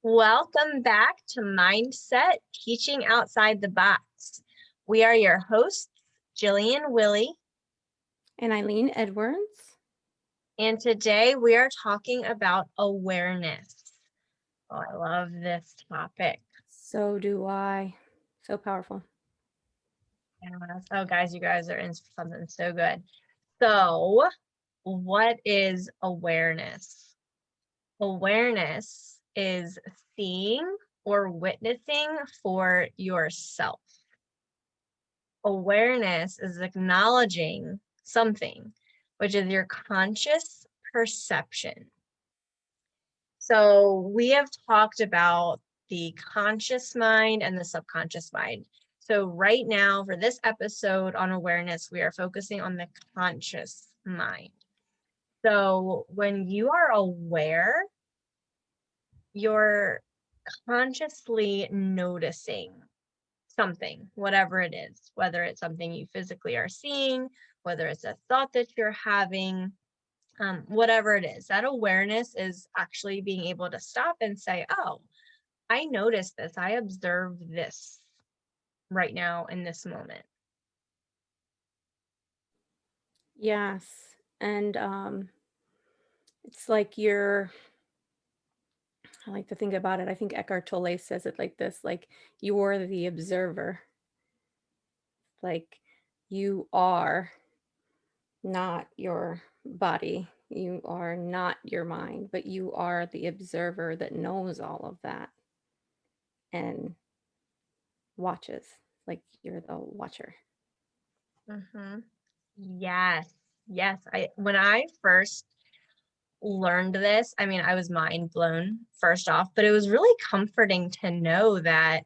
Welcome back to Mindset Teaching Outside the Box. We are your hosts, Jillian Willie, And Eileen Edwards. and today we are talking about awareness. Oh, I love this topic. So do I. So powerful. Yes. Oh, guys, you guys are in for something so good. So, what is awareness? Awareness is seeing or witnessing for yourself. Awareness is acknowledging something, which is your conscious perception. So we have talked about the conscious mind and the subconscious mind. So right now for this episode on awareness, we are focusing on the conscious mind. So when you are aware, you're consciously noticing something, whatever it is, whether it's something you physically are seeing, whether it's a thought that you're having, whatever it is, that awareness is actually being able to stop and say, oh, I noticed this, I observe this right now in this moment. Yes. And it's like I like to think about it. I think Eckhart Tolle says it like this, like you are the observer. Like you are not your body. You are not your mind, but you are the observer that knows all of that and watches. Like you're the watcher. Mm-hmm. Yes, yes. When I first learned this, I mean, I was mind blown first off, but it was really comforting to know that,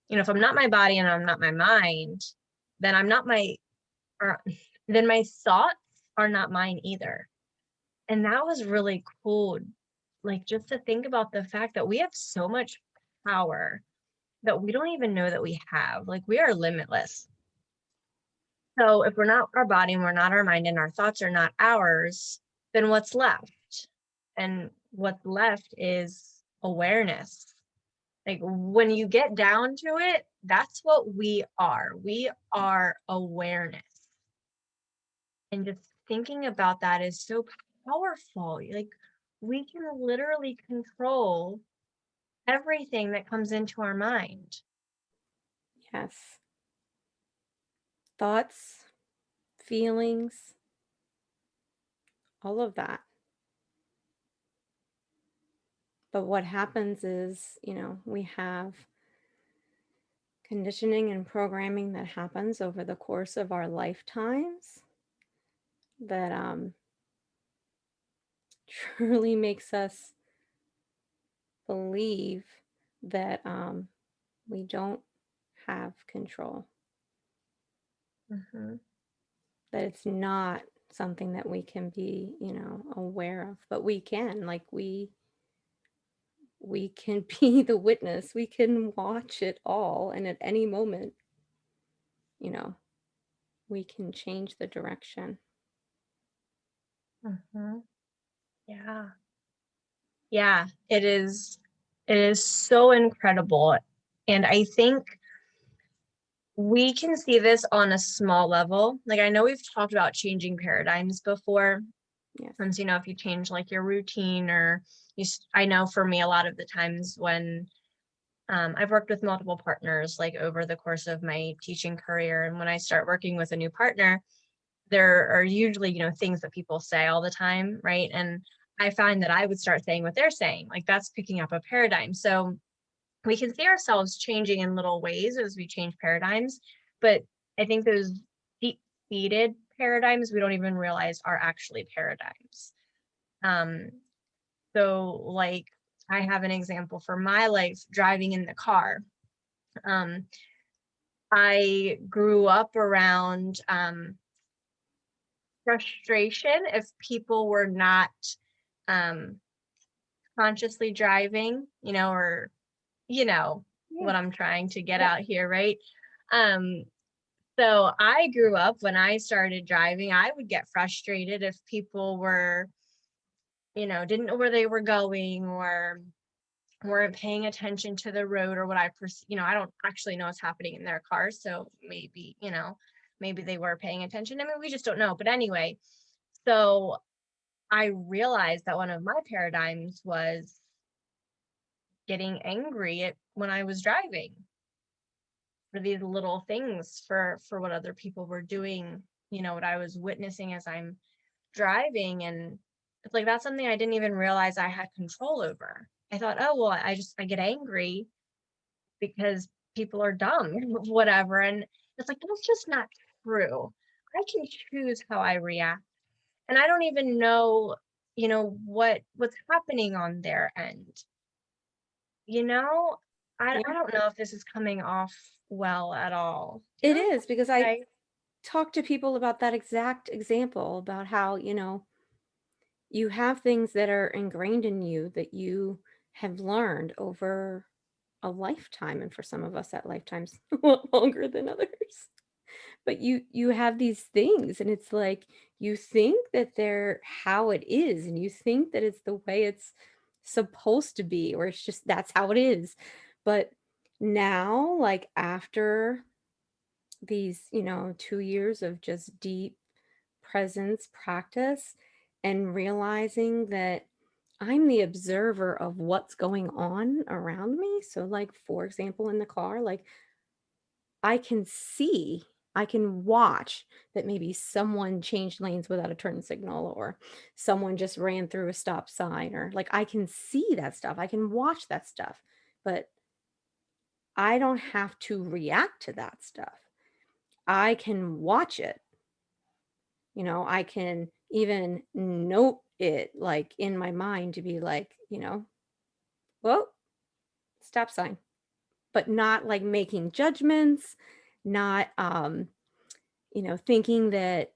if I'm not my body and I'm not my mind, then I'm not my, or then my thoughts are not mine either. And that was really cool. Like just to think about the fact that we have so much power that we don't even know that we have. Like we are limitless. So if we're not our body and we're not our mind and our thoughts are not ours, then what's left? And what's left is awareness. Like when you get down to it, that's what we are. We are awareness. And just thinking about that is so powerful. Like we can literally control everything that comes into our mind. Yes. Thoughts, feelings, all of that. But what happens is, we have conditioning and programming that happens over the course of our lifetimes that truly makes us believe that we don't have control, Mm-hmm. that it's not something that we can be, aware of, but we can, like we can be the witness, we can watch it all, and at any moment, you know, we can change the direction. Mm-hmm. Yeah. Yeah, it is. It is so incredible. And I think we can see this on a small level. Like I know we've talked about changing paradigms before. Yes. And so, if you change like your routine or I know for me, a lot of the times when I've worked with multiple partners like over the course of my teaching career. And when I start working with a new partner, there are usually, things that people say all the time, right? And I find that I would start saying what they're saying, like that's picking up a paradigm. So we can see ourselves changing in little ways as we change paradigms, but I think those deep-seated paradigms we don't even realize are actually paradigms. So like I have an example for my life driving in the car. I grew up around frustration if people were not um, consciously driving, or what I'm trying to get Yep. out here, right? Um, so I grew up when I started driving, I would get frustrated if people were, didn't know where they were going or weren't paying attention to the road, or what I I don't actually know what's happening in their cars. So maybe, maybe they were paying attention. I mean, we just don't know. But anyway, so I realized that one of my paradigms was getting angry at when I was driving for these little things, for what other people were doing, what I was witnessing as I'm driving. And it's like that's something I didn't even realize I had control over. I thought, oh well, I get angry because people are dumb, whatever. And it's like that's just not true. I can choose how I react. And I don't even know, what's happening on their end. You know, I Yeah, don't know if this is coming off well at all. Do you it know what is because I I'm talk to people about that exact example about how, you have things that are ingrained in you that you have learned over a lifetime. And for some of us, that lifetime's a lot longer than others. But you have these things and it's like you think that they're how it is and you think that it's the way it's supposed to be or it's just that's how it is. But now like after these, 2 years of just deep presence practice and realizing that I'm the observer of what's going on around me. So like for example in the car, like I can see, I can watch that maybe someone changed lanes without a turn signal or someone just ran through a stop sign or like I can see that stuff. I can watch that stuff, but I don't have to react to that stuff. I can watch it. I can even note it like in my mind to be like, well, stop sign, but not like making judgments, not thinking that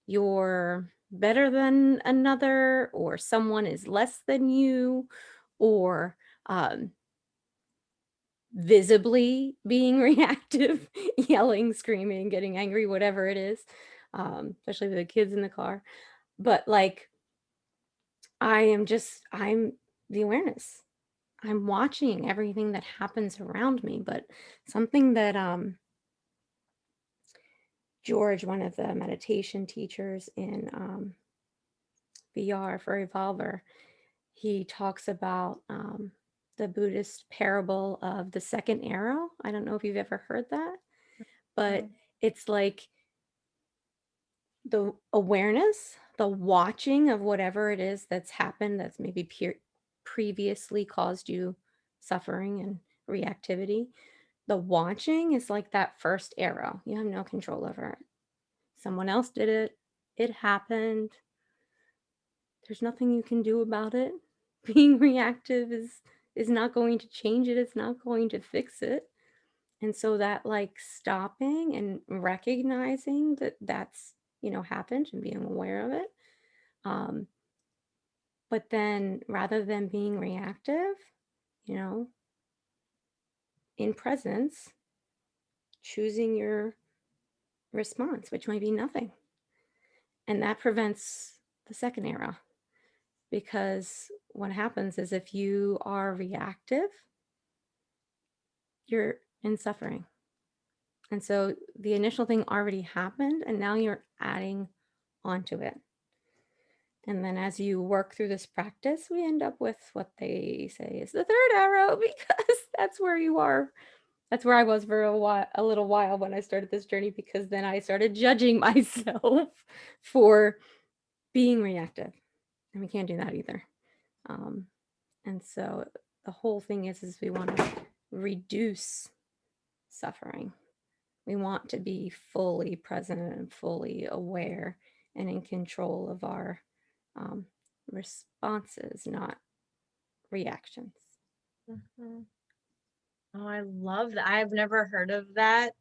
you're better than another or someone is less than you or um, visibly being reactive, yelling, screaming, getting angry, whatever it is, especially with the kids in the car. But like, I'm the awareness. I'm watching everything that happens around me. But something that George, one of the meditation teachers in VR for Evolver, he talks about the Buddhist parable of the second arrow. I don't know if you've ever heard that, but saying? it's like the awareness, the watching of whatever it is that's happened that's maybe previously caused you suffering and reactivity. The watching is like that first arrow. You have no control over it. Someone else did it. It happened. There's nothing you can do about it. Being reactive is not going to change it. It's not going to fix it. And so that like stopping and recognizing that that's, happened and being aware of it. Um, but then rather than being reactive, you know, in presence, choosing your response, which might be nothing. And that prevents the second arrow because what happens is if you are reactive, you're in suffering. And so the initial thing already happened, and now you're adding onto it. And then as you work through this practice, we end up with what they say is the third arrow because that's where you are. That's where I was for a little while when I started this journey, because then I started judging myself for being reactive. And we can't do that either. Um, and so the whole thing is we want to reduce suffering. We want to be fully present and fully aware and in control of our um, responses, not reactions. Mhm. Oh, I love that. I've never heard of that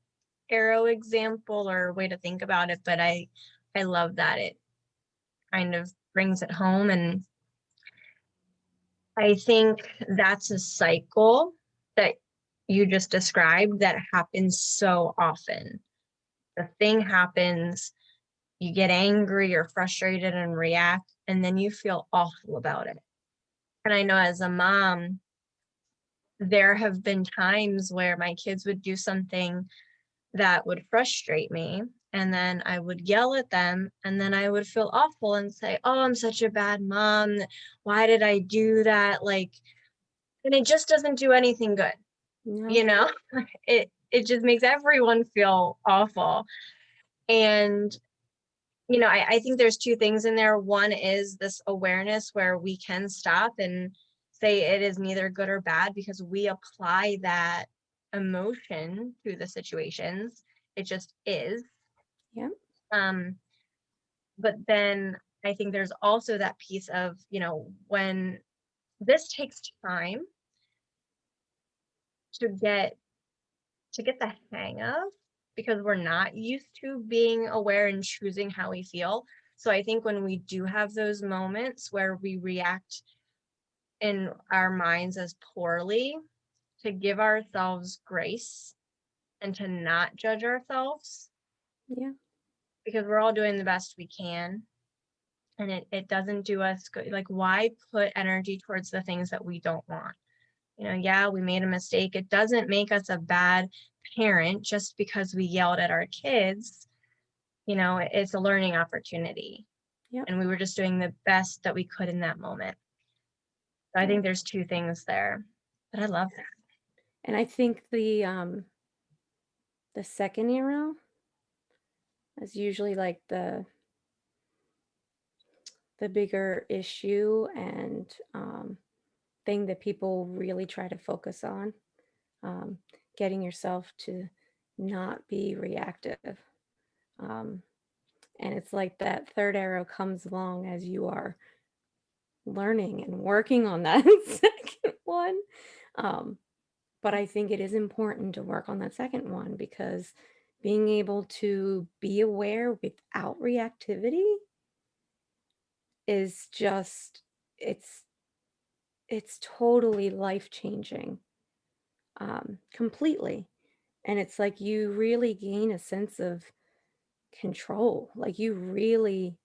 arrow example or way to think about it, but I love that it kind of brings it home. And I think that's a cycle that you just described that happens so often. The thing happens, you get angry or frustrated and react, and then you feel awful about it. And I know as a mom, there have been times where my kids would do something that would frustrate me, and then I would yell at them, and then I would feel awful and say, "Oh, I'm such a bad mom. Why did I do that?" Like, and it just doesn't do anything good, you No. know? It just makes everyone feel awful. And, I think there's 2 things in there. One is this awareness where we can stop and say it is neither good or bad because we apply that emotion to the situations. It just is. Yeah. Um, but then I think there's also that piece of, when this takes time to get the hang of because we're not used to being aware and choosing how we feel. So I think when we do have those moments where we react in our minds as poorly, to give ourselves grace and to not judge ourselves Yeah. because we're all doing the best we can. And it doesn't do us good. Like, why put energy towards the things that we don't want? Yeah, we made a mistake. It doesn't make us a bad parent just because we yelled at our kids. It's a learning opportunity. Yep. And we were just doing the best that we could in that moment. So I Yeah. think there's 2 things there. But I love that. And I think the second arrow is usually like the bigger issue and thing that people really try to focus on. Um, Getting yourself to not be reactive. Um, and it's like that third arrow comes along as you are learning and working on that second one. Um, but I think it is important to work on that second one because being able to be aware without reactivity is just it's it's totally life changing, completely. And it's like you really gain a sense of control. Like you really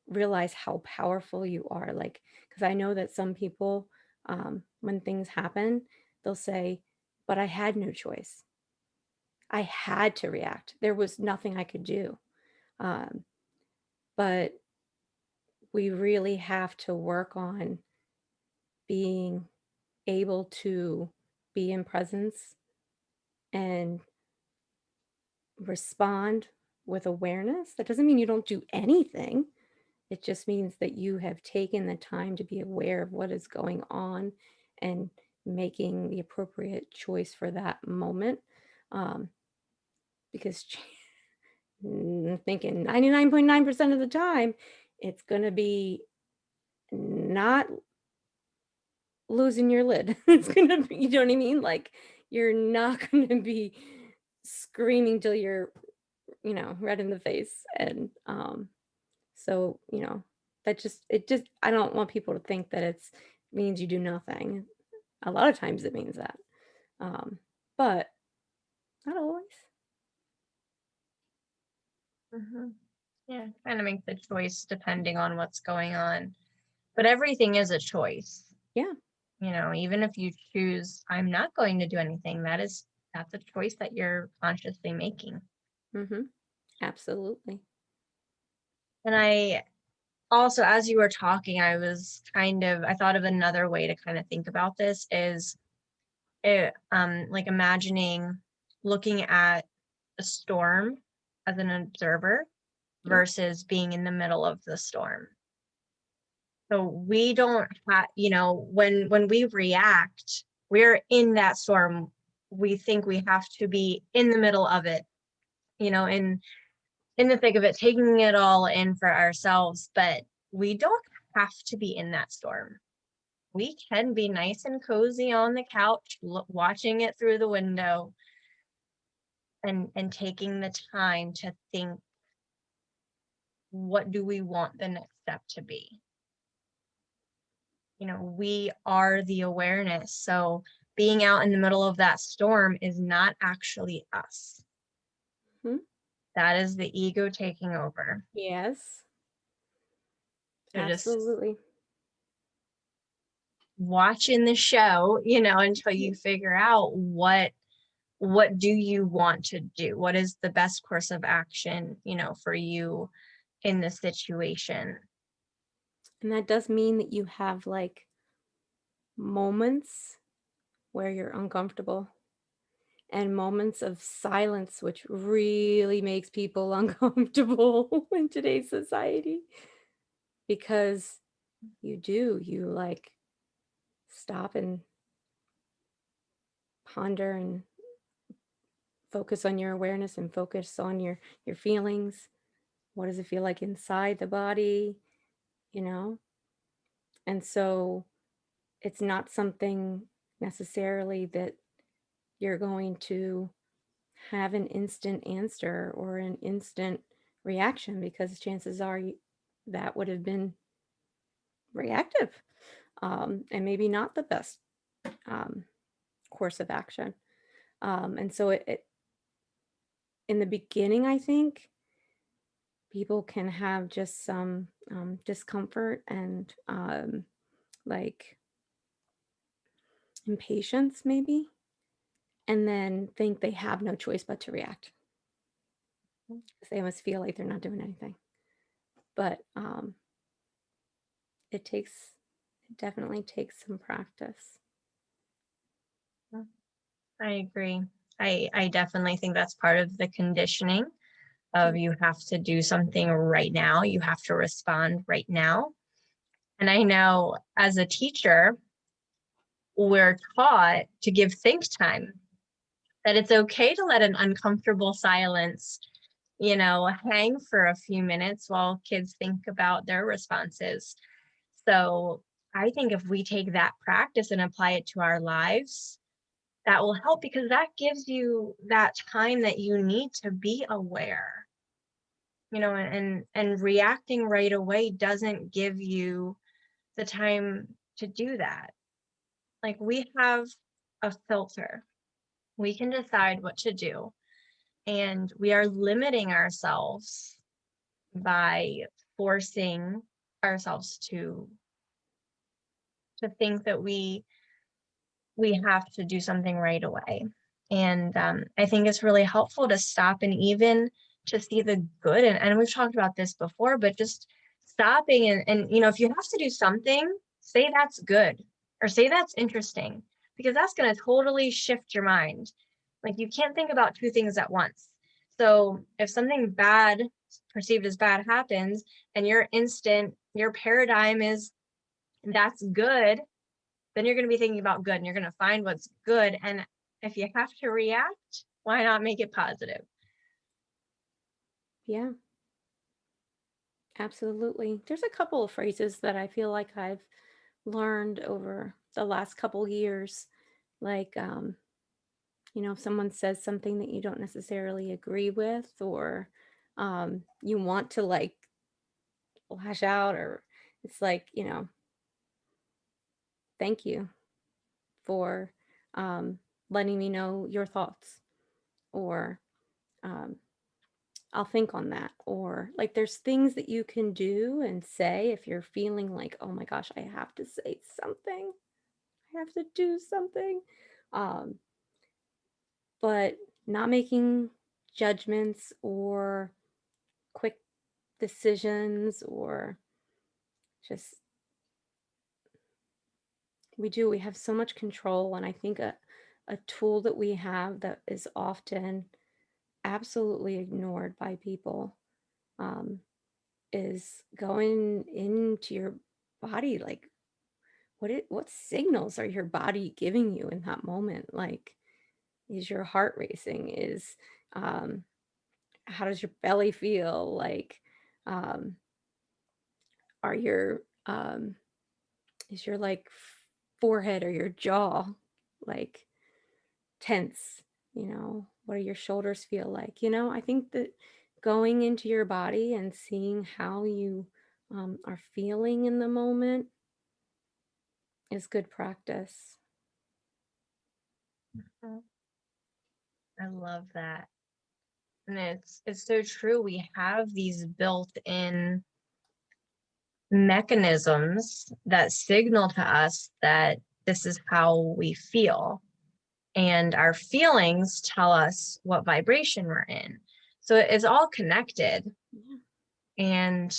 realize how powerful you are. Like, because I know that some people, when things happen, they'll say, but I had no choice. I had to react. There was nothing I could do. Um, but we really have to work on being able to be in presence and respond with awareness. That doesn't mean you don't do anything. It just means that you have taken the time to be aware of what is going on and making the appropriate choice for that moment. Um, because thinking 99.9% of the time, it's going to be not losing your lid. It's going to be, you know what I mean? Like, you're not going to be screaming till you're, red in the face. And so, I don't want people to think that it's means you do nothing. A lot of times it means that. Um, but not always. Mhm. Yeah, kind of make the choice depending on what's going on. But everything is a choice. Yeah. Even if you choose, I'm not going to do anything, that's a choice that you're consciously making. Mm-hmm. Absolutely. And I also, as you were talking, I thought of another way to kind of think about this is like imagining looking at a storm as an observer Yep. versus being in the middle of the storm. So we don't have, when we react, we're in that storm. We think we have to be in the middle of it, in the thick of it, taking it all in for ourselves, but we don't have to be in that storm. We can be nice and cozy on the couch, watching it through the window and taking the time to think, what do we want the next step to be? We are the awareness. So being out in the middle of that storm is not actually us. Hmm. That is the ego taking over. Yes. So just Absolutely. watching the show, until Yeah. you figure out what do you want to do? What is the best course of action, for you in this situation? And that does mean that you have like moments where you're uncomfortable and moments of silence, which really makes people uncomfortable in today's society because you like stop and ponder and focus on your awareness and focus on your feelings. What does it feel like inside the body, you know? And so it's not something necessarily that you're going to have an instant answer or an instant reaction because chances are that would have been reactive, and maybe not the best um, course of action. And so in the beginning, I think people can have just some discomfort and like impatience, maybe, and then think they have no choice but to react because they must feel like they're not doing anything. But it takes, it definitely takes some practice. Mm, I agree. I definitely think that's part of the conditioning of Mm. you have to do something right now, you have to respond right now. And I know as a teacher, we're taught to give think time, that it's okay to let an uncomfortable silence, hang for a few minutes while kids think about their responses. So I think if we take that practice and apply it to our lives, that will help because that gives you that time that you need to be aware, and reacting right away doesn't give you the time to do that. Like we have a filter. We can decide what to do, and we are limiting ourselves by forcing ourselves to think that we have to do something right away. And I think it's really helpful to stop and even to see the good. And we've talked about this before, but just stopping and if you have to do something, say that's good or say that's interesting, because that's going to totally shift your mind. Like you can't think about two things at once. So if something bad, perceived as bad, happens, and your paradigm is that's good, then you're going to be thinking about good and you're going to find what's good. And if you have to react, why not make it positive? Yeah, absolutely. There's a couple of phrases that I feel like I've learned over the last couple years. Like, if someone says something that you don't necessarily agree with, or you want to like lash out, or it's like, thank you for um, letting me know your thoughts, or um, I'll think on that. Or like there's things that you can do and say if you're feeling like, oh my gosh, I have to say something, I have to do something. Um, but not making judgments or quick decisions, or just we have so much control. And I think a tool that we have that is often absolutely ignored by people, um, is going into your body. Like what signals are your body giving you in that moment? Like, is your heart racing? Is um how does your belly feel? Like, um are your is your like forehead or your jaw like tense? What do your shoulders feel like? I think that going into your body and seeing how you are feeling in the moment is good practice. Mm, I love that. And it's so true. We have these built in mechanisms that signal to us that this is how we feel. And our feelings tell us what vibration we're in. So it's all connected. Yeah. And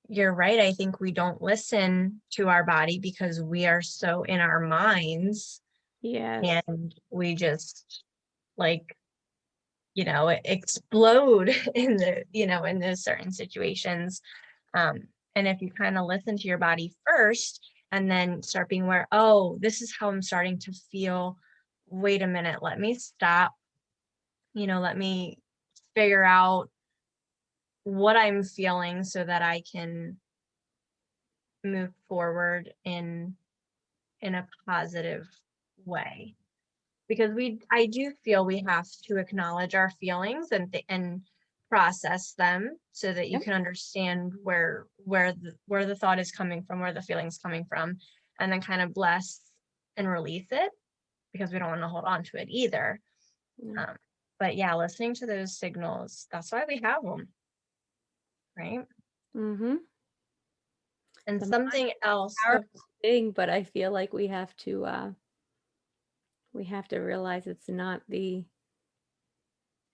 you're right. I think we don't listen to our body because we are so in our minds, Yes. and we just like, explode in in those certain situations. And if you kind of listen to your body first and then start being aware, oh, this is how I'm starting to feel. Wait a minute, let me stop, let me figure out what I'm feeling so that I can move forward in a positive way. Because I do feel we have to acknowledge our feelings and process them so that you Yep. can understand where the thought is coming from, where the feeling's coming from, and then kind of bless and release it, because we don't want to hold on to it either. No. um, but yeah, listening to those signals, that's why we have them, right? Mm-hmm. And The something else, oh, powerful thing, but I feel like we have to realize it's not the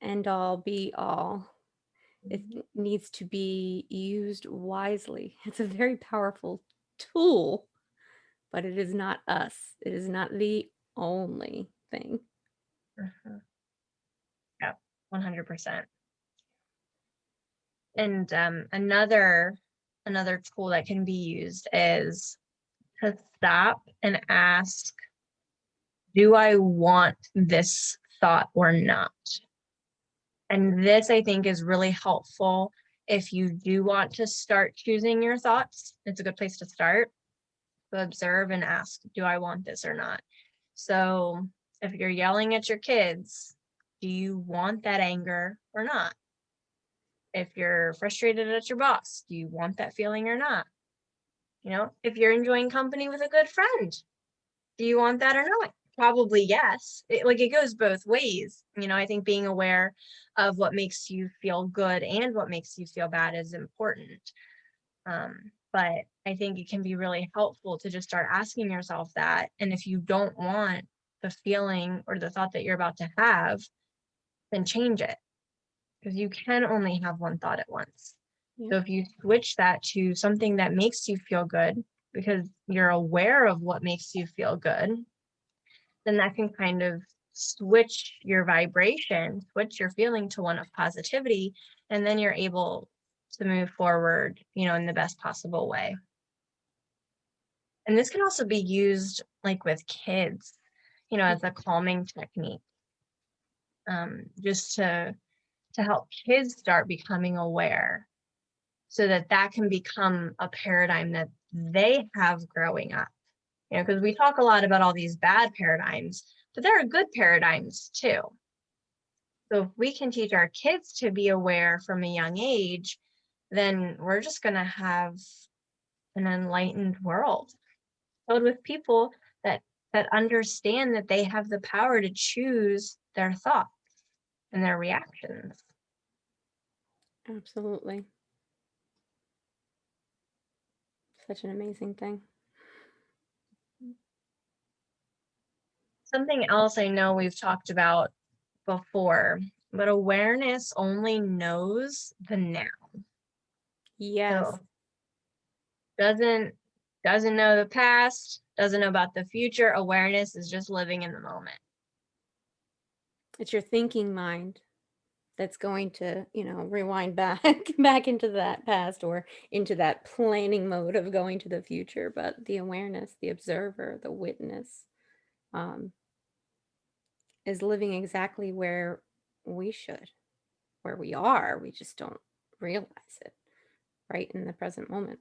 end all be all. It mhm, needs to be used wisely. It's a very powerful tool, but it is not us. It is not the only thing. mhm, yeah, 100%. And another tool that can be used is to stop and ask, do I want this thought or not? And this, I think, is really helpful if you do want to start choosing your thoughts. It's a good place to start, to observe and ask, do I want this or not? So if you're yelling at your kids, do you want that anger or not? If you're frustrated at your boss, do you want that feeling or not? If you're enjoying company with a good friend, do you want that or not? Probably yes. It goes both ways. I think being aware of what makes you feel good and what makes you feel bad is important. But I think it can be really helpful to just start asking yourself that. And if you don't want the feeling or the thought that you're about to have, then change it, because you can only have one thought at once. Yeah. So if you switch that to something that makes you feel good, because you're aware of what makes you feel good, then that can kind of switch your vibration, switch your feeling to one of positivity, and then you're able to move forward, in the best possible way. And this can also be used like with kids, as a calming technique, just to help kids start becoming aware, so that that can become a paradigm that they have growing up. Because we talk a lot about all these bad paradigms, but there are good paradigms too. So if we can teach our kids to be aware from a young age, then we're just going to have an enlightened world filled with people that understand that they have the power to choose their thoughts and their reactions. Absolutely. Such an amazing thing. Something else I know we've talked about before, but awareness only knows the now. Yes. So doesn't doesn't know the past, doesn't know about the future. Awareness is just living in the moment. It's your thinking mind that's going to, rewind back back into that past or into that planning mode of going to the future. But the awareness, the observer, the witness, um, is living exactly where we should, where we are. We just don't realize it right in the present moment.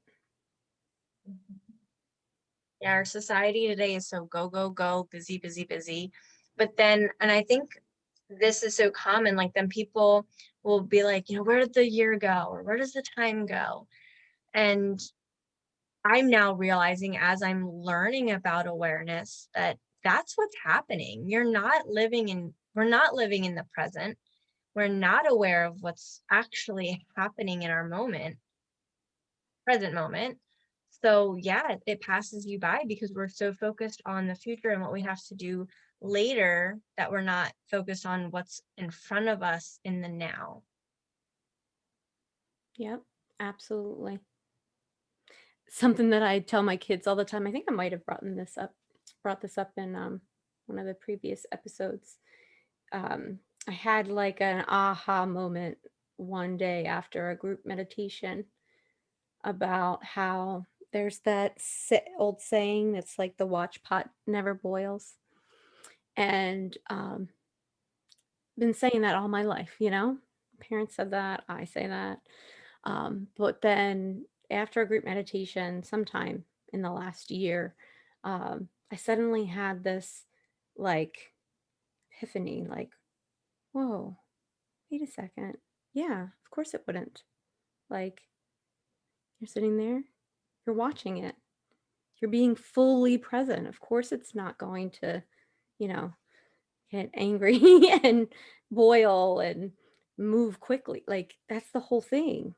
Yeah, our society today is so go, go, go, busy, busy, busy. But then, and I think this is so common, like then people will be like, where did the year go? Or where does the time go? And I'm now realizing, as I'm learning about awareness, that that's what's happening. We're not living in the present. We're not aware of what's actually happening in our present moment. So yeah, it passes you by because we're so focused on the future and what we have to do later that we're not focused on what's in front of us in the now. Yep, absolutely. Something that I tell my kids all the time, I think I might have brought this up in one of the previous episodes. I had like an aha moment one day after a group meditation about how there's that old saying that's like the watch pot never boils. And been saying that all my life, you know? Parents said that, I say that. But then after a group meditation, sometime in the last year, I suddenly had this like epiphany, like, whoa, wait a second. Yeah, of course it wouldn't. Like, you're sitting there, you're watching it, you're being fully present. Of course it's not going to, you know, get angry and boil and move quickly. Like, that's the whole thing.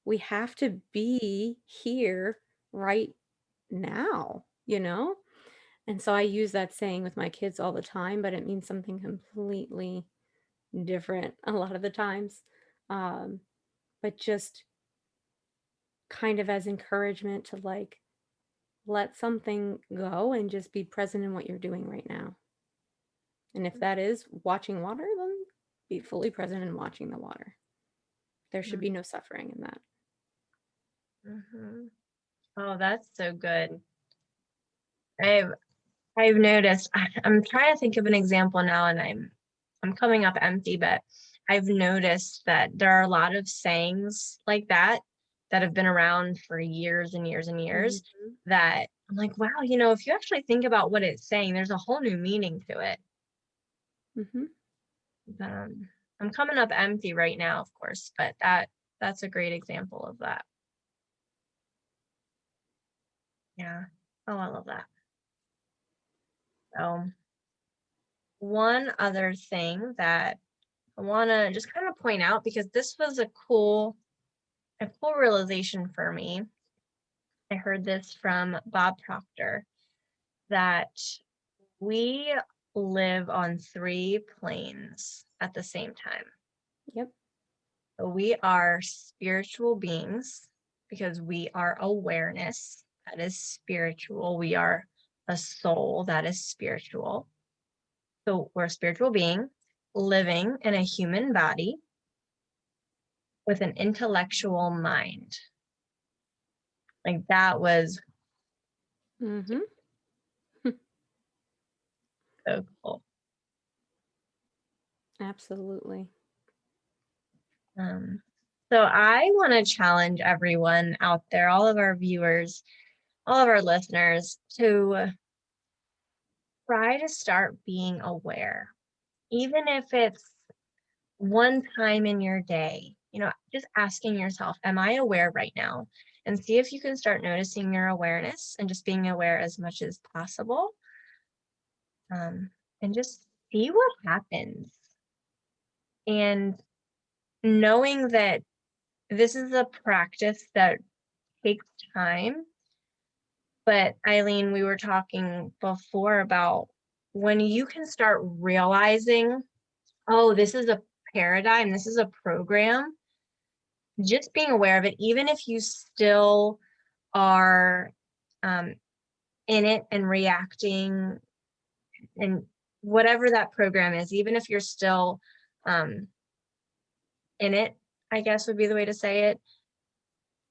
We have to be here right now, you know? And so I use that saying with my kids all the time, but it means something completely different a lot of the times. Um, but just kind of as encouragement to like let something go and just be present in what you're doing right now. And if that is watching water, then be fully present in watching the water. There should be no suffering in that. Mm-hmm. Oh, that's so good. I've I've noticed I'm trying to think of an example now and I'm coming up empty, but I've noticed that there are a lot of sayings like that have been around for years and years and years Mhm. that I'm like, wow, if you actually think about what it's saying, there's a whole new meaning to it. Mhm. Um, I'm coming up empty right now, of course, but that's a great example of that. Yeah. Oh, I love that. So one other thing that I want to just kind of point out because this was a cool realization for me. I heard this from Bob Proctor that we live on three planes at the same time. Yep. So we are spiritual beings because we are awareness that is spiritual. We are a soul that is spiritual. So we're a spiritual being living in a human body with an intellectual mind. Like that was Mhm. so cool. Absolutely. Um, so I want to challenge everyone out there, all of our viewers, all of our listeners, to try to start being aware, even if it's one time in your day. Just asking yourself, am I aware right now? And see if you can start noticing your awareness and just being aware as much as possible. And just see what happens. And knowing that this is a practice that takes time. But Eileen, we were talking before about when you can start realizing, oh, this is a paradigm, this is a program, just being aware of it, even if you still are um, in it and reacting and whatever that program is, even if you're still um, in it, I guess would be the way to say it.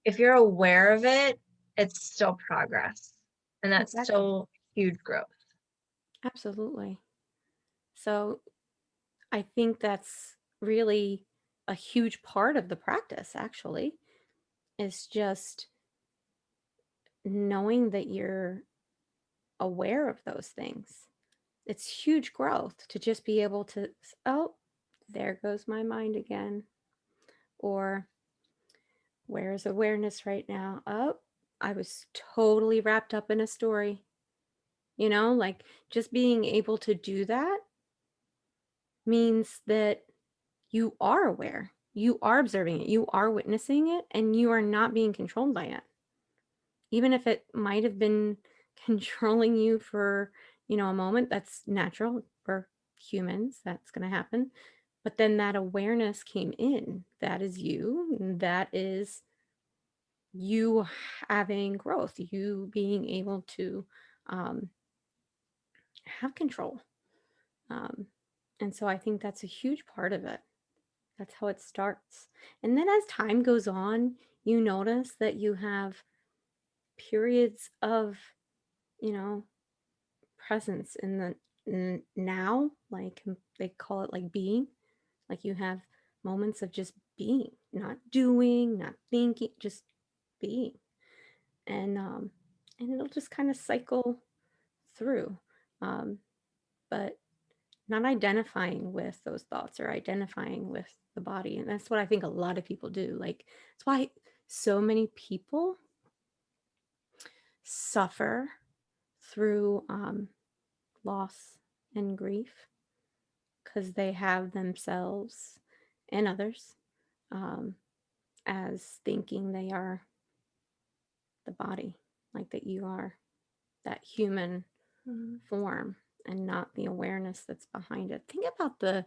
If you're aware of it, it's still progress. And that's Exactly. still huge growth. Absolutely. So I think that's really a huge part of the practice, actually, is just knowing that you're aware of those things. It's huge growth to just be able to, oh, there goes my mind again. Or where's awareness right now? Oh, I was totally wrapped up in a story. Like just being able to do that means that you are aware, you are observing it, you are witnessing it, and you are not being controlled by it. even if it might have been controlling you for, a moment. That's natural for humans. That's going to happen. But then that awareness came in. That is you. And that is you having growth, you being able to um, have control. Um, and so I think that's a huge part of it. That's how it starts. And then as time goes on, you notice that you have periods of, you know, presence in the now, like they call it like being, like you have moments of just being, not doing, not thinking, just being. And and it'll just kind of cycle through. Um, but not identifying with those thoughts or identifying with the body. And that's what I think a lot of people do. Like, it's why so many people suffer through loss and grief because they have themselves and others um, as thinking they are the body, like that you are that human Mhm. form and not the awareness that's behind it. Think about I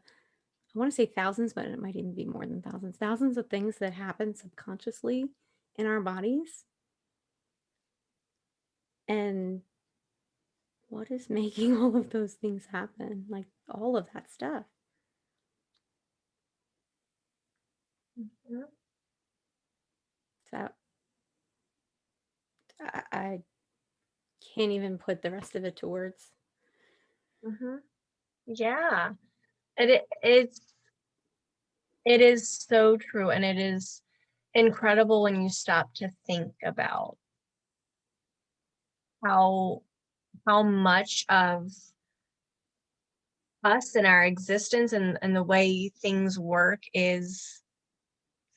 want to say thousands, but it might even be more than thousands, thousands of things that happen subconsciously in our bodies. And what is making all of those things happen? Like all of that stuff. Mhm. So I can't even put the rest of it to words. Mhm. Yeah. It is so true, and it is incredible when you stop to think about how much of us and our existence and the way things work is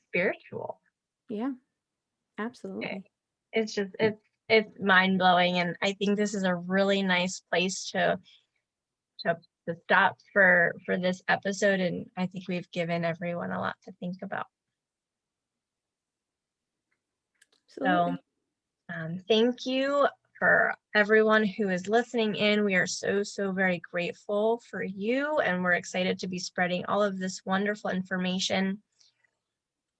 spiritual. Yeah, I absolutely. it's just it's mind-blowing, and I think this is a really nice place to stop for this episode, and I think we've given everyone a lot to think about. So, Absolutely. thank you for everyone who is listening in. We are so, so very grateful for you, and we're excited to be spreading all of this wonderful information.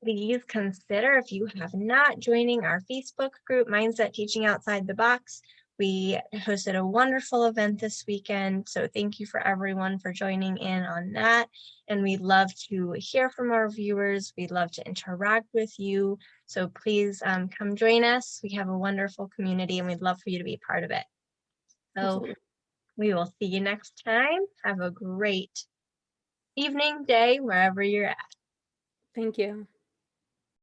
Please consider, if you have not, joining our Facebook group, Mindset Teaching Outside the Box. We hosted a wonderful event this weekend, so thank you for everyone for joining in on that. And we'd love to hear from our viewers. We'd love to interact with you. So please come join us. We have a wonderful community, and we'd love for you to be part of it. So Absolutely. we will see you next time. Have a great evening, day, wherever you're at. Thank you.